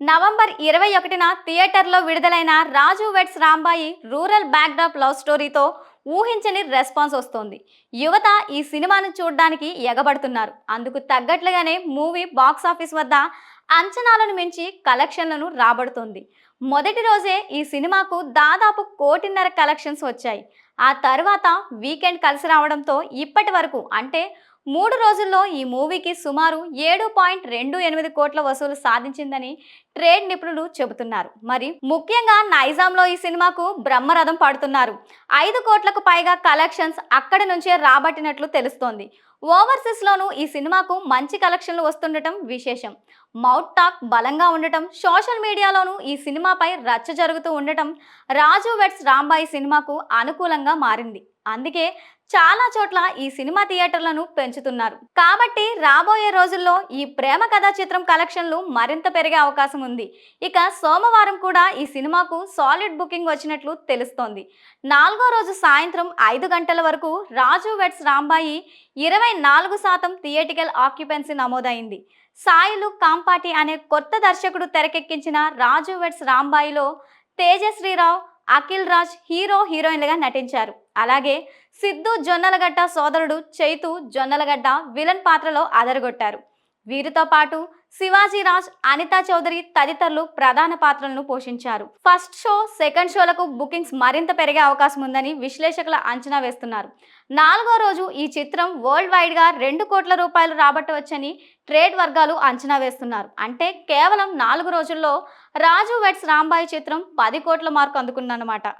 November 21న థియేటర్లో విడుదలైన Raju weds Rambai rural backdrop love స్టోరీతో ఊహించని రెస్పాన్స్ వస్తోంది. యువత ఈ సినిమాను చూడడానికి ఎగబడుతున్నారు. అందుకు తగ్గట్లుగానే మూవీ బాక్సాఫీస్ వద్ద అంచనాలను మించి కలెక్షన్లను రాబడుతోంది. మొదటి రోజే ఈ సినిమాకు దాదాపు 1.5 కోటి కలెక్షన్స్ వచ్చాయి. ఆ తర్వాత వీకెండ్ కలిసి రావడంతో ఇప్పటి వరకు అంటే 3 రోజుల్లో ఈ మూవీకి సుమారు 7.28 కోట్ల వసూలు సాధించిందని ట్రేడ్ నిపుణులు చెబుతున్నారు. మరి ముఖ్యంగా నైజాంలో ఈ సినిమాకు బ్రహ్మరథం పడుతున్నారు. 5 కోట్లకు పైగా కలెక్షన్స్ అక్కడి నుంచే రాబట్టినట్లు తెలుస్తోంది. ఓవర్సీస్ లోనూ ఈ సినిమాకు మంచి కలెక్షన్లు వస్తుండటం విశేషం. మౌత్ టాక్ బలంగా ఉండటం, సోషల్ మీడియాలోనూ ఈ సినిమాపై రచ్చ జరుగుతూ ఉండటం రాజు వెడ్స్ రాంబాయి సినిమాకు అనుకూలంగా మారింది. అందుకే చాలా చోట్ల ఈ సినిమా థియేటర్లను పెంచుతున్నారు. కాబట్టి రాబోయే రోజుల్లో ఈ ప్రేమ కథా చిత్రం కలెక్షన్లు మరింత పెరిగే అవకాశం ఉంది. ఇక సోమవారం కూడా ఈ సినిమాకు సాలిడ్ బుకింగ్ వచ్చినట్లు తెలుస్తోంది. 4వ రోజు సాయంత్రం 5 గంటల వరకు రాజు వెడ్స్ రాంబాయి 24% థియేటికల్ ఆక్యుపెన్సీ నమోదైంది. సాయిలు కాంపాటి అనే కొత్త దర్శకుడు తెరకెక్కించిన రాజు వెడ్స్ రాంబాయిలో తేజశ్రీరావు, అఖిల్ రాజ్ హీరో హీరోయిన్లుగా నటించారు. అలాగే సిద్ధు జొన్నలగడ్డ సోదరుడు చైతు జొన్నలగడ్డ విలన్ పాత్రలో అదరగొట్టారు. వీరితో పాటు శివాజీ రాజ్, అనితా చౌదరి తదితరులు ప్రధాన పాత్రలను పోషించారు. ఫస్ట్ షో, సెకండ్ షోలకు బుకింగ్స్ మరింత పెరిగే అవకాశం ఉందని విశ్లేషకులు అంచనా వేస్తున్నారు. 4వ రోజు ఈ చిత్రం వరల్డ్ వైడ్ గా 2 కోట్ల రూపాయలు రాబట్టవచ్చని ట్రేడ్ వర్గాలు అంచనా వేస్తున్నారు. అంటే కేవలం 4 రోజుల్లో రాజు వెడ్స్ రాంబాయి చిత్రం 10 కోట్ల మార్కు అందుకుందన్నమాట.